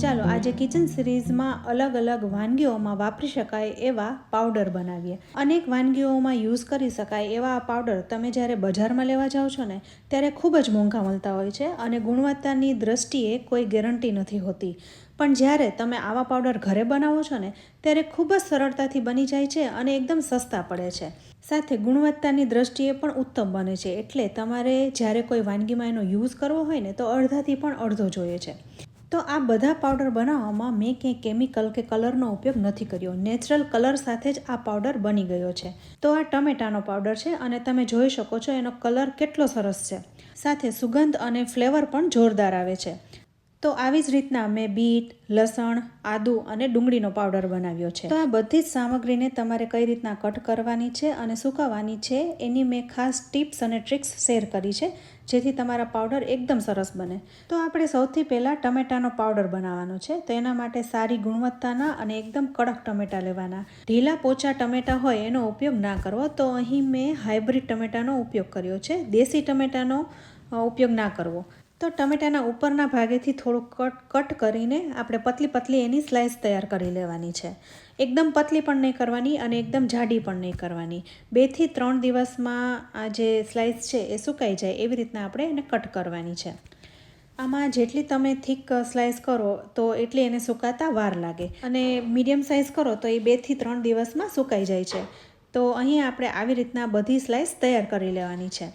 ચાલો આજે કિચન સિરીઝમાં અલગ અલગ વાનગીઓમાં વાપરી શકાય એવા પાવડર બનાવીએ. અનેક વાનગીઓમાં યુઝ કરી શકાય એવા આ પાવડર તમે જ્યારે બજારમાં લેવા જાઓ છો ને ત્યારે ખૂબ જ મોંઘા મળતા હોય છે અને ગુણવત્તાની દ્રષ્ટિએ કોઈ ગેરંટી નથી હોતી. પણ જ્યારે તમે આવા પાવડર ઘરે બનાવો છો ને ત્યારે ખૂબ જ સરળતાથી બની જાય છે અને એકદમ સસ્તા પડે છે. સાથે ગુણવત્તાની દ્રષ્ટિએ પણ ઉત્તમ બને છે. એટલે તમારે જ્યારે કોઈ વાનગીમાં એનો યુઝ કરવો હોય ને તો અડધાથી પણ અડધો જોઈએ છે. તો આ બધા પાવડર બનાવવામાં મેં ક્યાંય કેમિકલ કે કલરનો ઉપયોગ નથી કર્યો. નેચરલ કલર સાથે જ આ પાવડર બની ગયો છે. તો આ ટમેટાનો પાવડર છે અને તમે જોઈ શકો છો એનો કલર કેટલો સરસ છે. સાથે સુગંધ અને ફ્લેવર પણ જોરદાર આવે છે. તો આવી જ રીતના મેં બીટ, લસણ, આદુ અને ડુંગળીનો પાવડર બનાવ્યો છે. તો આ બધી જ સામગ્રીને તમારે કઈ રીતના કટ કરવાની છે અને સુકાવવાની છે એની મેં ખાસ ટિપ્સ અને ટ્રિક્સ શેર કરી છે, જેથી તમારા પાવડર એકદમ સરસ બને. તો આપણે સૌથી પહેલાં ટમેટાનો પાવડર બનાવવાનો છે. તો એના માટે સારી ગુણવત્તાના અને એકદમ કડક ટમેટા લેવાના. ઢીલા પોચા ટમેટા હોય એનો ઉપયોગ ના કરવો. તો અહીં મેં હાઇબ્રિડ ટમેટાનો ઉપયોગ કર્યો છે. દેશી ટમેટાનો ઉપયોગ ના કરવો. તો ટમેટાના ઉપરના ભાગેથી થોડું કટ કરીને આપણે પતલી પતલી એની સ્લાઇસ તૈયાર કરી લેવાની છે. એકદમ પતલી પણ નહીં કરવાની અને એકદમ જાડી પણ નહીં કરવાની. 2 થી 3 દિવસમાં આ જે સ્લાઇસ છે એ સુકાઈ જાય એવી રીતના આપણે એને કટ કરવાની છે. આમાં જેટલી તમે થીક સ્લાઇસ કરો તો એટલી એને સુકાતા વાર લાગે અને મીડિયમ સાઇઝ કરો તો એ 2 થી 3 દિવસમાં સુકાઈ જાય છે. તો અહીં આપણે આવી રીતના બધી સ્લાઇસ તૈયાર કરી લેવાની છે.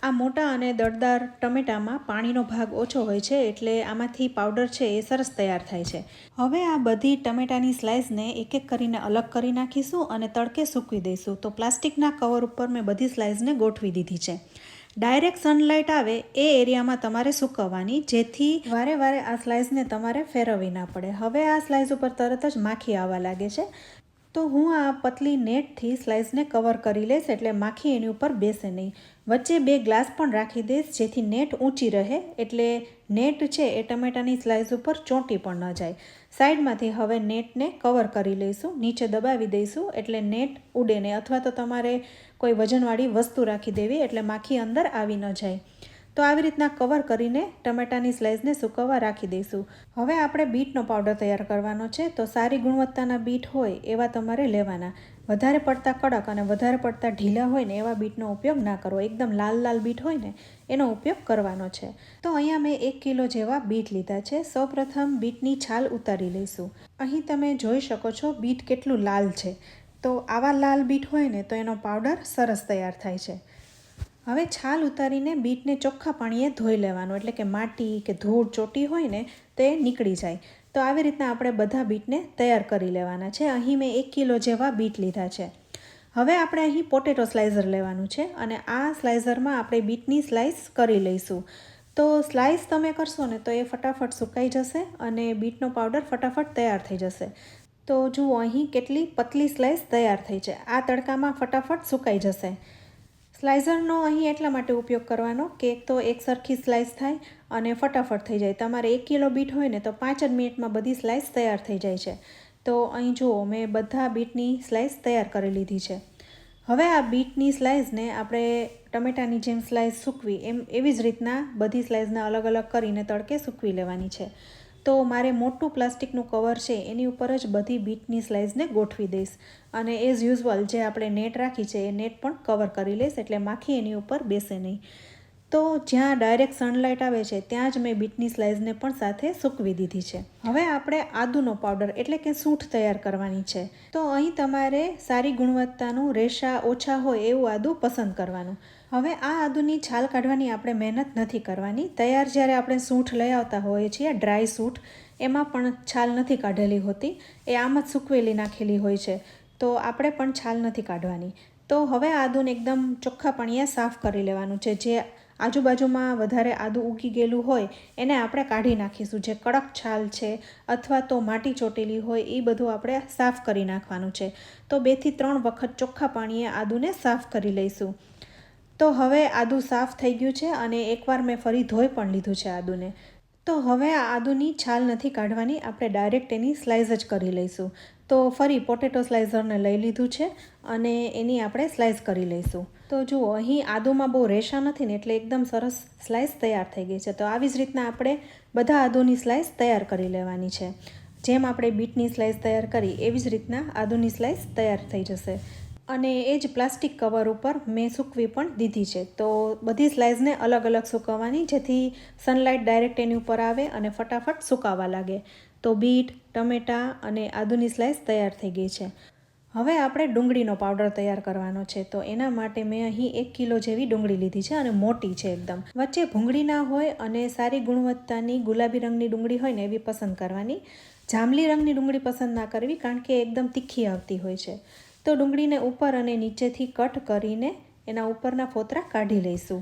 આ મોટા અને દળદાર ટમેટામાં પાણીનો ભાગ ઓછો હોય છે એટલે આમાંથી પાવડર છે એ સરસ તૈયાર થાય છે. હવે આ બધી ટમેટાની સ્લાઇસને એક એક કરીને અલગ કરી નાખીશું અને તડકે સૂકવી દઈશું. તો પ્લાસ્ટિકના કવર ઉપર મેં બધી સ્લાઇસને ગોઠવી દીધી છે. ડાયરેક્ટ સનલાઇટ આવે એ એરિયામાં તમારે સૂકવવાની, જેથી વારે વારે આ સ્લાઇસને તમારે ફેરવવી ના પડે. હવે આ સ્લાઇસ ઉપર તરત જ માખી આવવા લાગે છે. તો હું આ પતલી નેટથી સ્લાઇસને કવર કરી લઈશ એટલે માખી એની ઉપર બેસે નહીં. વચ્ચે 2 ગ્લાસ પણ રાખી દઈશ જેથી નેટ ઊંચી રહે, એટલે નેટ છે એ ટમેટાની સ્લાઇસ ઉપર ચોંટી પણ ન જાય. સાઈડમાંથી હવે નેટને કવર કરી લઈશું. નીચે દબાવી દઈશું એટલે નેટ ઉડે નહીં, અથવા તો તમારે કોઈ વજનવાળી વસ્તુ રાખી દેવી એટલે માખી અંદર આવી ન જાય. તો આવી રીતના કવર કરીને ટમેટાની સ્લાઇસને સૂકવવા રાખી દઈશું. હવે આપણે બીટનો પાવડર તૈયાર કરવાનો છે. તો સારી ગુણવત્તાના બીટ હોય એવા તમારે લેવાના. વધારે પડતા કડક અને વધારે પડતા ઢીલા હોય ને એવા બીટનો ઉપયોગ ના કરવો. એકદમ લાલ લાલ બીટ હોય ને એનો ઉપયોગ કરવાનો છે. તો અહીંયા મેં 1 કિલો જેવા બીટ લીધા છે. સૌપ્રથમ બીટની છાલ ઉતારી લઈશું. અહીં તમે જોઈ શકો છો બીટ કેટલું લાલ છે. તો આવા લાલ બીટ હોય ને તો એનો પાવડર સરસ તૈયાર થાય છે. હવે છાલ ઉતારીને બીટને ચોખ્ખા પાણીએ ધોઈ લેવાનું, એટલે કે માટી કે ધૂળ ચોટી હોય ને તો એ નીકળી જાય. તો આવી રીતના આપણે બધા બીટને તૈયાર કરી લેવાના છે. અહીં મેં 1 કિલો જેવા બીટ લીધા છે. હવે આપણે અહીં પોટેટો સ્લાઇસર લેવાનું છે અને આ સ્લાઇસરમાં આપણે બીટની સ્લાઇસ કરી લઈશું. તો સ્લાઇસ તમે કરશો ને તો એ ફટાફટ સુકાઈ જશે અને બીટનો પાવડર ફટાફટ તૈયાર થઈ જશે. તો જુઓ અહીં કેટલી પતલી સ્લાઇસ તૈયાર થઈ છે. આ તડકામાં ફટાફટ સુકાઈ જશે. સ્લાઇસરનો અહીં એટલા માટે ઉપયોગ કરવાનો કે એક તો એક સરખી સ્લાઇસ થાય અને ફટાફટ થઈ જાય. તમારે 1 કિલો બીટ હોય ને તો 5 જ મિનિટમાં બધી સ્લાઇસ તૈયાર થઈ જાય છે. તો અહીં જુઓ મેં બધા બીટની સ્લાઇસ તૈયાર કરી લીધી છે. હવે આ બીટની સ્લાઇસને આપણે ટમેટાની જેમ સ્લાઇસ સૂકવી એવી જ રીતના બધી સ્લાઇસને અલગ અલગ કરીને તડકે સૂકવી લેવાની છે. તો મારે મોટું પ્લાસ્ટિકનું કવર છે એની ઉપર જ બધી બીટની સ્લાઇસને ગોઠવી દઈશ અને એઝ યુઝ્યુઅલ જે આપણે નેટ રાખી છે એ નેટ પણ કવર કરી લઈશ એટલે માખી એની ઉપર બેસે નહીં. તો જ્યાં ડાયરેક્ટ સનલાઇટ આવે છે ત્યાં જ મેં બીટની સ્લાઇસને પણ સાથે સૂકવી દીધી છે. હવે આપણે આદુનો પાવડર એટલે કે સૂંઠ તૈયાર કરવાની છે. તો અહીં તમારે સારી ગુણવત્તાનું રેશા ઓછા હોય એવું આદુ પસંદ કરવાનું. હવે આ આદુની છાલ કાઢવાની આપણે મહેનત નથી કરવાની. તૈયાર જ્યારે આપણે સૂંઠ લઈ આવતા હોઈએ છીએ, ડ્રાય સૂંઠ, એમાં પણ છાલ નથી કાઢેલી હોતી, એ આમ જ સૂકવેલી નાખેલી હોય છે. તો આપણે પણ છાલ નથી કાઢવાની. તો હવે આદુને એકદમ ચોખ્ખા પાણીએ સાફ કરી લેવાનું છે. જે આજુબાજુમાં વધારે આદુ ઉગી ગયેલું હોય એને આપણે કાઢી નાખીશું. જે કડક છાલ છે અથવા તો માટી ચોટેલી હોય એ બધું આપણે સાફ કરી નાખવાનું છે. તો 2 થી 3 વખત ચોખ્ખા પાણીએ આદુને સાફ કરી લઈશું. તો હવે આદુ સાફ થઈ ગયું છે અને એકવાર મેં ફરી ધોઈ પણ લીધું છે આદુને. તો હવે આ આદુની છાલ નથી કાઢવાની, આપણે ડાયરેક્ટ એની સ્લાઇસ જ કરી લઈશું. તો ફરી પોટેટો સ્લાઇસરને લઈ લીધું છે અને એની આપણે સ્લાઇસ કરી લઈશું. તો જુઓ અહીં આદુમાં બહુ રેશા નથી ને એટલે એકદમ સરસ સ્લાઇસ તૈયાર થઈ ગઈ છે. તો આવી જ રીતના આપણે બધા આદુની સ્લાઇસ તૈયાર કરી લેવાની છે. જેમ આપણે બીટની સ્લાઇસ તૈયાર કરી એવી જ રીતના આદુની સ્લાઇસ તૈયાર થઈ જશે. અને એ જ પ્લાસ્ટિક કવર ઉપર મેં સૂકવી પણ દીધી છે. તો બધી સ્લાઇસને અલગ અલગ સૂકવવાની, જેથી સનલાઇટ ડાયરેક્ટ એની ઉપર આવે અને ફટાફટ સુકાવા લાગે. તો બીટ, ટમેટાં અને આદુની સ્લાઇસ તૈયાર થઈ ગઈ છે. હવે આપણે ડુંગળીનો પાવડર તૈયાર કરવાનો છે. તો એના માટે મેં અહીં 1 કિલો જેવી ડુંગળી લીધી છે અને મોટી છે એકદમ. વચ્ચે ભૂંગળી ના હોય અને સારી ગુણવત્તાની ગુલાબી રંગની ડુંગળી હોય ને એવી પસંદ કરવાની. જાંબલી રંગની ડુંગળી પસંદ ના કરવી, કારણ કે એકદમ તીખી આવતી હોય છે. તો ડુંગળીને ઉપર અને નીચેથી કટ કરીને એના ઉપરના ફોતરા કાઢી લઈશું.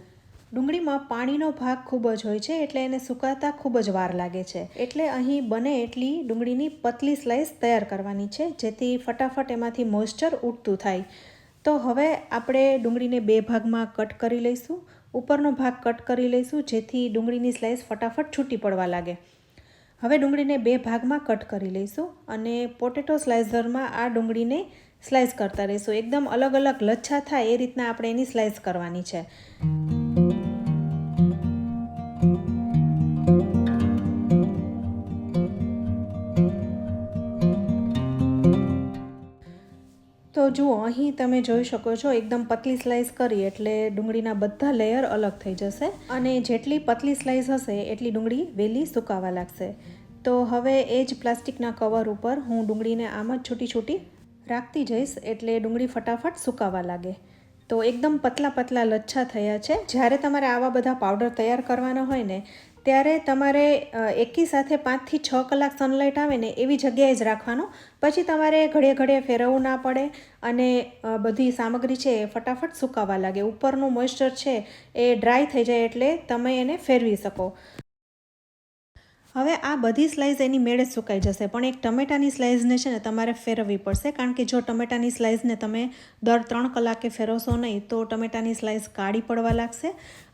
ડુંગળીમાં પાણીનો ભાગ ખૂબ જ હોય છે, એટલે એને સુકાતા ખૂબ જ વાર લાગે છે. એટલે અહીં બને એટલી ડુંગળીની પતલી સ્લાઇસ તૈયાર કરવાની છે, જેથી ફટાફટ એમાંથી મોઇસ્ચર ઉડતું થાય. તો હવે આપણે ડુંગળીને 2 ભાગમાં કટ કરી લઈશું. ઉપરનો ભાગ કટ કરી લઈશું, જેથી ડુંગળીની સ્લાઇસ ફટાફટ છૂટી પડવા લાગે. હવે ડુંગળીને 2 ભાગમાં કટ કરી લઈશું અને પોટેટો સ્લાઇસરમાં આ ડુંગળીને સ્લાઇસ કરતા રહીશું. એકદમ અલગ અલગ લચ્છા થાય એ રીતના આપણે એની સ્લાઇસ કરવાની છે. તો જુઓ, અહીં તમે જોઈ શકો છો એકદમ પતલી સ્લાઇસ કરી એટલે ડુંગળીના બધા લેયર અલગ થઈ જશે અને જેટલી પતલી સ્લાઇસ હશે એટલી ડુંગળી વહેલી સુકાવા લાગશે. તો હવે એ જ પ્લાસ્ટિકના કવર ઉપર હું ડુંગળીને આમ જ છૂટી છૂટી રાખતી જઈશ, એટલે ડુંગળી ફટાફટ સુકાવા લાગે. તો એકદમ પતલા પતલા લચ્છા થયા છે. જ્યારે તમારે આવા બધા પાવડર તૈયાર કરવાના હોય ને ત્યારે તમારે એકી સાથે 5 થી 6 કલાક સનલાઇટ આવે ને એવી જગ્યાએ જ રાખવાનો. પછી તમારે ઘડીએ ઘડીએ ફેરવવું ના પડે અને બધી સામગ્રી છે એ ફટાફટ સુકાવા લાગે. ઉપરનું મોઇસ્ચર છે એ ડ્રાય થઈ જાય એટલે તમે એને ફેરવી શકો. હવે આ બધી સ્લાઇસ એની મેળે જ સુકાઈ જશે, પણ એક ટમેટાની સ્લાઇસને છે ને તમારે ફેરવવી પડશે, કારણ કે જો ટમેટાની સ્લાઇસને તમે દર 3 કલાકે ફેરવશો નહીં તો ટમેટાની સ્લાઇસ કાળી પડવા લાગશે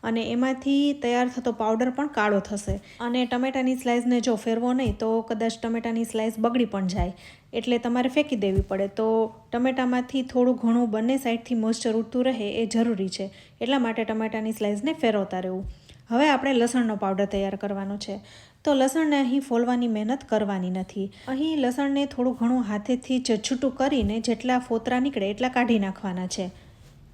અને એમાંથી તૈયાર થતો પાવડર પણ કાળો થશે. અને ટમેટાની સ્લાઇસને જો ફેરવો નહીં તો કદાચ ટમેટાની સ્લાઇસ બગડી પણ જાય, એટલે તમારે ફેંકી દેવી પડે. તો ટમેટામાંથી થોડું ઘણું બંને સાઈડથી મોઇસ્ચર ઉડતું રહે એ જરૂરી છે, એટલા માટે ટમેટાની સ્લાઇસને ફેરવતા રહેવું. હવે આપણે લસણનો પાવડર તૈયાર કરવાનો છે. તો લસણને અહીં ફોલવાની મહેનત કરવાની નથી. અહીં લસણને થોડું ઘણું હાથેથી જ છૂટું કરીને જેટલા ફોતરા નીકળે એટલા કાઢી નાખવાના છે.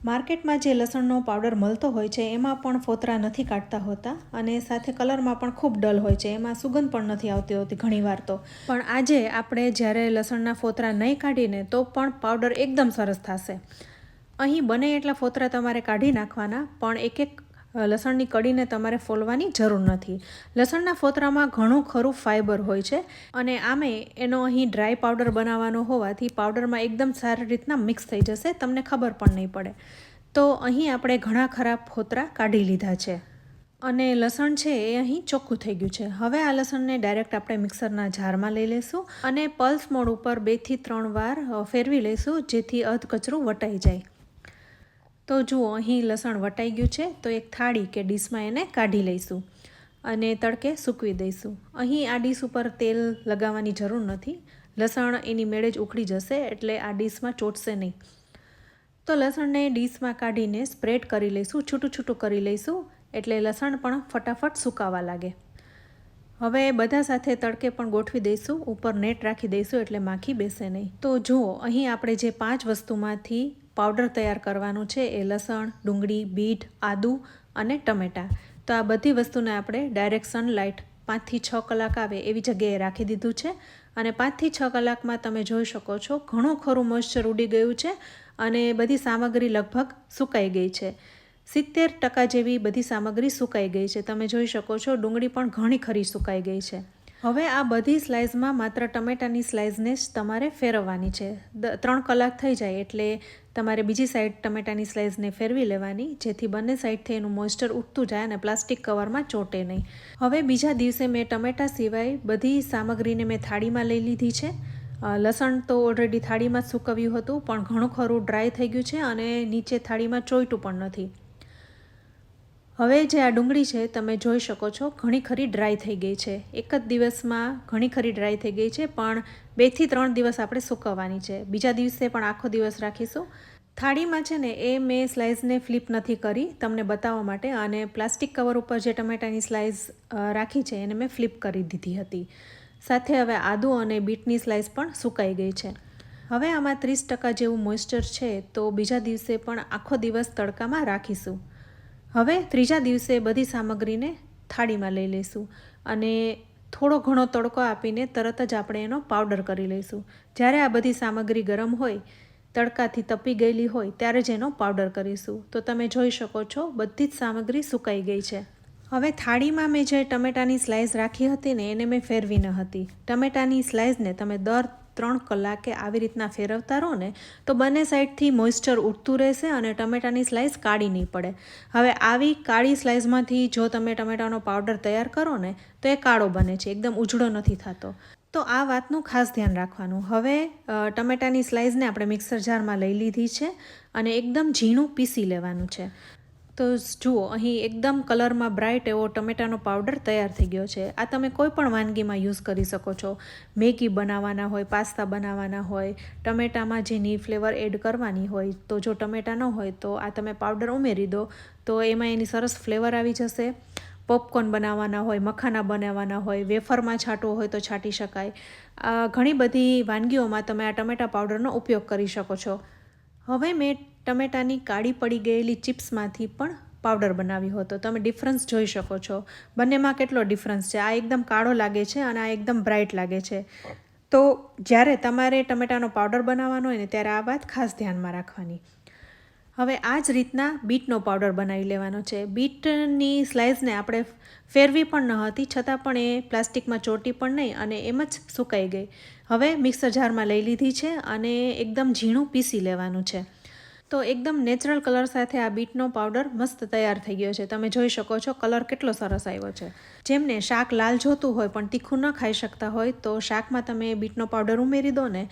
માર્કેટમાં જે લસણનો પાવડર મળતો હોય છે એમાં પણ ફોતરા નથી કાઢતા હોતા અને સાથે કલરમાં પણ ખૂબ ડલ હોય છે, એમાં સુગંધ પણ નથી આવતી હોતી ઘણીવાર. તો પણ આજે આપણે જ્યારે લસણના ફોતરા નહીં કાઢીને તો પણ પાવડર એકદમ સરસ થશે. અહીં બને એટલા ફોતરા તમારે કાઢી નાખવાના, પણ એક એક લસણની કળીને તમારે ફોલવાની જરૂર નથી. લસણના ફોતરામાં ઘણું ખરું ફાઇબર હોય છે અને આમે એનો અહીં ડ્રાય પાવડર બનાવવાનો હોવાથી પાવડરમાં એકદમ સારી રીતના મિક્સ થઈ જશે, તમને ખબર પણ નહીં પડે. તો અહીં આપણે ઘણા ખરા ફોતરા કાઢી લીધા છે અને લસણ છે એ અહીં ચોખ્ખું થઈ ગયું છે. હવે આ લસણને ડાયરેક્ટ આપણે મિક્સરના જારમાં લઈ લઈશું અને પલ્સ મોડ ઉપર 2 થી 3 વાર ફેરવી લઈશું, જેથી અધકચરું વટાઈ જાય. તો જુઓ, અહીં લસણ વટાઈ ગયું છે. તો એક થાળી કે ડીશમાં એને કાઢી લઈશું અને તડકે સૂકવી દઈશું. અહીં આ ડીશ ઉપર તેલ લગાવવાની જરૂર નથી, લસણ એની મેળે જ ઉખડી જશે એટલે આ ડીશમાં ચોટશે નહીં. તો લસણને ડીશમાં કાઢીને સ્પ્રેડ કરી લઈશું, છૂટું છૂટું કરી લઈશું, એટલે લસણ પણ ફટાફટ સુકાવા લાગે. હવે બધા સાથે તડકે પણ ગોઠવી દઈશું, ઉપર નેટ રાખી દઈશું એટલે માખી બેસે નહીં. તો જુઓ, અહીં આપણે જે 5 વસ્તુમાંથી પાવડર તૈયાર કરવાનું છે એ લસણ, ડુંગળી, બીટ, આદુ અને ટમેટાં. તો આ બધી વસ્તુને આપણે ડાયરેક્ટ સનલાઇટ 5 થી 6 કલાક આવે એવી જગ્યાએ રાખી દીધું છે અને 5 થી 6 કલાકમાં તમે જોઈ શકો છો ઘણું ખરું મોઇસ્ચર ઉડી ગયું છે અને બધી સામગ્રી લગભગ સુકાઈ ગઈ છે. 70% જેવી બધી સામગ્રી સુકાઈ ગઈ છે. તમે જોઈ શકો છો ડુંગળી પણ ઘણી ખરી સુકાઈ ગઈ છે. હવે આ બધી સ્લાઇસમાં માત્ર ટમેટાની સ્લાઇસને જ તમારે ફેરવવાની છે. 3 કલાક થઈ જાય એટલે તમારે બીજી સાઈડ ટમેટાની સ્લાઇસને ફેરવી લેવાની, જેથી બંને સાઈડથી એનું મોઇસ્ચર ઉઠતું જાય અને પ્લાસ્ટિક કવરમાં ચોટે નહીં. હવે બીજા દિવસે મેં ટમેટા સિવાય બધી સામગ્રીને મેં થાળીમાં લઈ લીધી છે. લસણ તો ઓલરેડી થાળીમાં જ સૂકવ્યું હતું, પણ ઘણું ખરું ડ્રાય થઈ ગયું છે અને નીચે થાળીમાં ચોંટ્યું પણ નથી. હવે જે આ ડુંગળી છે તમે જોઈ શકો છો ઘણી ખરી ડ્રાય થઈ ગઈ છે. એક જ દિવસમાં ઘણી ખરી ડ્રાય થઈ ગઈ છે, પણ 2 થી 3 દિવસ આપણે સૂકવવાની છે. બીજા દિવસે પણ આખો દિવસ રાખીશું થાળીમાં છે ને એ મેં સ્લાઇસને ફ્લિપ નથી કરી તમને બતાવવા માટે, અને પ્લાસ્ટિક કવર ઉપર જે ટમેટાની સ્લાઇસ રાખી છે એને મેં ફ્લિપ કરી દીધી હતી. સાથે હવે આદુ અને બીટની સ્લાઇસ પણ સુકાઈ ગઈ છે. હવે આમાં 30% જેવું મોઇસ્ચર છે, તો બીજા દિવસે પણ આખો દિવસ તડકામાં રાખીશું. હવે ત્રીજા દિવસે બધી સામગ્રીને થાળીમાં લઈ લઈશું અને થોડો ઘણો તડકો આપીને તરત જ આપણે એનો પાવડર કરી લઈશું. જ્યારે આ બધી સામગ્રી ગરમ હોય, તડકાથી તપી ગયેલી હોય, ત્યારે જ એનો પાવડર કરીશું. તો તમે જોઈ શકો છો બધી જ સામગ્રી સુકાઈ ગઈ છે. હવે થાળીમાં મેં જે ટમેટાની સ્લાઇસ રાખી હતી ને એને મેં ફેરવી ન હતી. ટમેટાની સ્લાઇસને તમે દર 3 કલાકે આવી રીતના ફેરવતા રહો ને તો બંને સાઈડથી મોઇસ્ચર ઉઠતું રહેશે અને ટમેટાની સ્લાઇસ કાળી નહીં પડે. હવે આવી કાળી સ્લાઇસમાંથી જો તમે ટમેટાનો પાવડર તૈયાર કરો ને તો એ કાળો બને છે, એકદમ ઉજળો નથી થતો. તો આ વાતનું ખાસ ધ્યાન રાખવાનું. હવે ટમેટાની સ્લાઇસને આપણે મિક્સર જારમાં લઈ લીધી છે અને એકદમ ઝીણું પીસી લેવાનું છે. તો જુઓ, અહીં એકદમ કલરમાં બ્રાઇટ એવો ટમેટાનો પાવડર તૈયાર થઈ ગયો છે. આ તમે કોઈ પણ વાનગીમાં યુઝ કરી શકો છો. મેગી બનાવવાના હોય, પાસ્તા બનાવવાના હોય, ટમેટામાં જેની ફ્લેવર એડ કરવાની હોય, તો જો ટમેટા ન હોય તો આ તમે પાવડર ઉમેરી દો તો એમાં એની સરસ ફ્લેવર આવી જશે. પોપકોર્ન બનાવવાના હોય, મખાના બનાવવાના હોય, વેફરમાં છાંટવો હોય તો છાંટી શકાય. ઘણી બધી વાનગીઓમાં તમે આ ટમેટા પાવડરનો ઉપયોગ કરી શકો છો. હવે મેં ટમેટાની કાળી પડી ગયેલી ચિપ્સમાંથી પણ પાવડર બનાવ્યો હતો. તમે ડિફરન્સ જોઈ શકો છો, બંનેમાં કેટલો ડિફરન્સ છે. આ એકદમ કાળો લાગે છે અને આ એકદમ બ્રાઇટ લાગે છે. તો જ્યારે તમારે ટમેટાનો પાવડર બનાવવાનો હોય ને ત્યારે આ વાત ખાસ ધ્યાનમાં રાખવાની. હવે આ જ રીતના બીટનો પાવડર બનાવી લેવાનો છે. બીટની સ્લાઇસને આપણે ફેરવી પણ ન હતી, છતાં પણ એ પ્લાસ્ટિકમાં ચોટી પણ નહીં અને એમ જ સુકાઈ ગઈ. હવે મિક્સર જારમાં લઈ લીધી છે અને એકદમ ઝીણું પીસી લેવાનું છે. તો એકદમ નેચરલ કલર સાથે આ બીટનો પાવડર મસ્ત તૈયાર થઈ ગયો છે. તમે જોઈ શકો છો કલર કેટલો સરસ આવ્યો છે. જેમને શાક લાલ જોતું હોય પણ તીખું ન ખાઈ શકતા હોય તો શાકમાં તમે બીટનો પાવડર ઉમેરી દો ને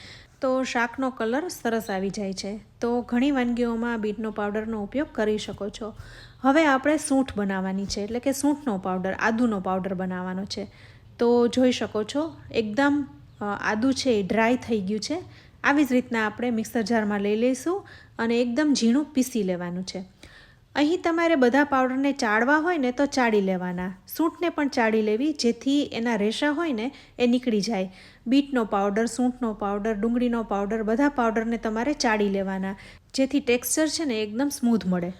તો શાકનો કલર સરસ આવી જાય છે. તો ઘણી વાનગીઓમાં બીટનો પાવડરનો ઉપયોગ કરી શકો છો. હવે આપણે સૂંઠ બનાવવાની છે, એટલે કે સૂંઠનો પાવડર, આદુનો પાવડર બનાવવાનો છે. તો જોઈ શકો છો એકદમ આદુ છે એ ડ્રાય થઈ ગયું છે. આવી જ રીતના આપણે મિક્સર જારમાં લઈ લઈશું અને એકદમ ઝીણું પીસી લેવાનું છે. અહીં તમારે બધા પાવડરને ચાળવા હોય ને તો ચાળી લેવાના, સૂંઠને પણ ચાળી લેવી જેથી એના રેશા હોય ને એ નીકળી જાય. બીટનો પાવડર, સૂંઠનો પાવડર, ડુંગળીનો પાવડર, બધા પાવડરને તમારે ચાળી લેવાના જેથી ટેક્સચર છે ને એકદમ સ્મૂધ મળે.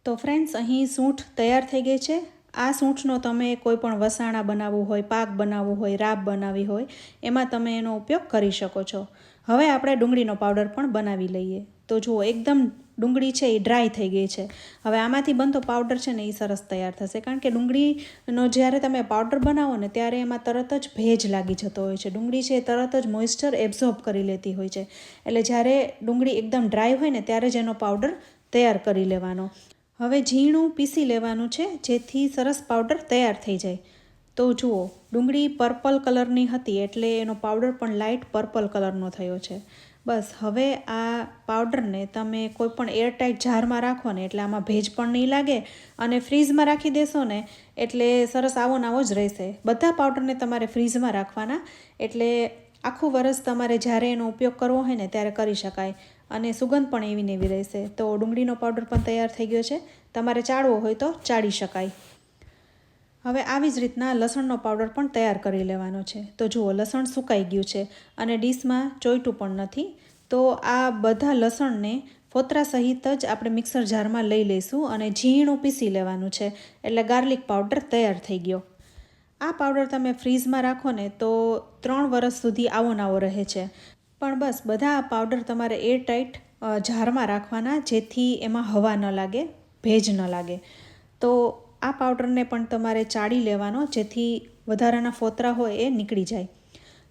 તો ફ્રેન્ડ્સ, અહીં સૂંઠ તૈયાર થઈ ગઈ છે. આ સૂંઠનો તમે કોઈ પણ વસાણા બનાવવું હોય, પાક બનાવવું હોય, રાબ બનાવવી હોય, એમાં તમે એનો ઉપયોગ કરી શકો છો. હવે આપણે ડુંગળીનો પાવડર પણ બનાવી લઈએ. તો જુઓ, એકદમ ડુંગળી છે એ ડ્રાય થઈ ગઈ છે. હવે આમાંથી બનતો પાવડર છે ને એ સરસ તૈયાર થશે, કારણ કે ડુંગળીનો જ્યારે તમે પાવડર બનાવો ને ત્યારે એમાં તરત જ ભેજ લાગી જતો હોય છે. ડુંગળી છે એ તરત જ મોઇસ્ચર એબ્ઝોર્બ કરી લેતી હોય છે. એટલે જ્યારે ડુંગળી એકદમ ડ્રાય હોય ને ત્યારે જ એનો પાવડર તૈયાર કરી લેવાનો. હવે ઝીણું પીસી લેવાનું છે જેથી સરસ પાવડર તૈયાર થઈ જાય. તો જુઓ, ડુંગળી પર્પલ કલરની હતી એટલે એનો પાવડર પણ લાઇટ પર્પલ કલરનો થયો છે. બસ હવે આ પાવડરને તમે કોઈ પણ એરટાઇટ જારમાં રાખો ને એટલે આમાં ભેજ પણ નહીં લાગે અને ફ્રીઝમાં રાખી દેશો ને એટલે સરસ આવો ને આવો જ રહેશે. બધા પાવડરને તમારે ફ્રીઝમાં રાખવાના એટલે આખું વરસ તમારે જ્યારે એનો ઉપયોગ કરવો હોય ને ત્યારે કરી શકાય અને સુગંધ પણ એવી ને એવી રહેશે. તો ડુંગળીનો પાવડર પણ તૈયાર થઈ ગયો છે. તમારે ચાળવો હોય તો ચાળી શકાય. હવે આવી જ રીતના લસણનો પાવડર પણ તૈયાર કરી લેવાનો છે. તો જુઓ, લસણ સુકાઈ ગયું છે અને ડીશમાં ચોંટ્યું પણ નથી. તો આ બધા લસણને ફોતરા સહિત જ આપણે મિક્સર જારમાં લઈ લઈશું અને ઝીણું પીસી લેવાનું છે. એટલે ગાર્લિક પાવડર તૈયાર થઈ ગયો. આ પાવડર તમે ફ્રીઝમાં રાખો ને તો 3 વર્ષ સુધી આવો ને આવો રહે છે. પણ બસ બધા આ પાવડર તમારે એરટાઇટ જારમાં રાખવાના જેથી એમાં હવા ન લાગે, ભેજ ન લાગે. તો આ પાવડરને પણ તમારે ચાળી લેવાનો જેથી વધારાના ફોતરા હોય એ નીકળી જાય.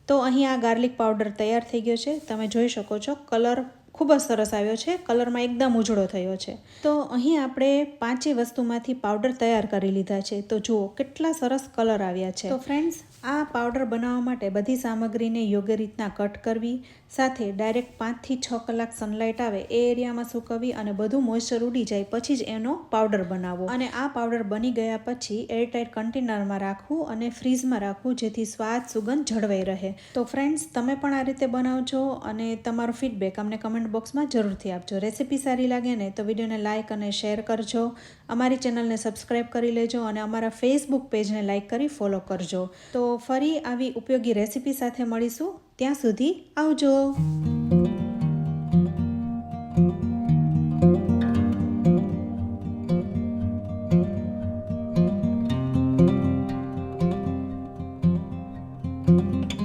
તો અહીં આ ગાર્લિક પાવડર તૈયાર થઈ ગયો છે. તમે જોઈ શકો છો કલર ખૂબ જ સરસ આવ્યો છે. કલરમાં એકદમ ઉજળો થયો છે. તો અહીં આપણે 5 વસ્તુમાંથી પાવડર તૈયાર કરી લીધા છે. તો જુઓ કેટલા સરસ કલર આવ્યા છે. તો ફ્રેન્ડ્સ, આ પાવડર બનાવવા માટે બધી સામગ્રીને યોગ્ય રીતના કટ કરવી, સાથે ડાયરેક્ટ 5 થી 6 કલાક સનલાઇટ આવે એ એરિયામાં સૂકવવી અને બધું મોઇસ્ચર ઉડી જાય પછી જ એનો પાવડર બનાવવો. અને આ પાવડર બની ગયા પછી એરટાઇટ કન્ટેનરમાં રાખવું અને ફ્રીઝમાં રાખવું, જેથી સ્વાદ સુગંધ જળવાઈ રહે. તો ફ્રેન્ડ્સ, તમે પણ આ રીતે બનાવજો અને તમારો ફીડબેક અમને કમેન્ટ બોક્સમાં જરૂરથી આપજો. રેસીપી સારી લાગે ને તો વિડીયોને લાઇક અને શેર કરજો, અમારી ચેનલને સબસ્ક્રાઈબ કરી લેજો અને અમારા ફેસબુક પેજને લાઇક કરી ફોલો કરજો. તો ફરી આવી ઉપયોગી રેસીપી સાથે મળીશું. ત્યાં સુધી આવજો.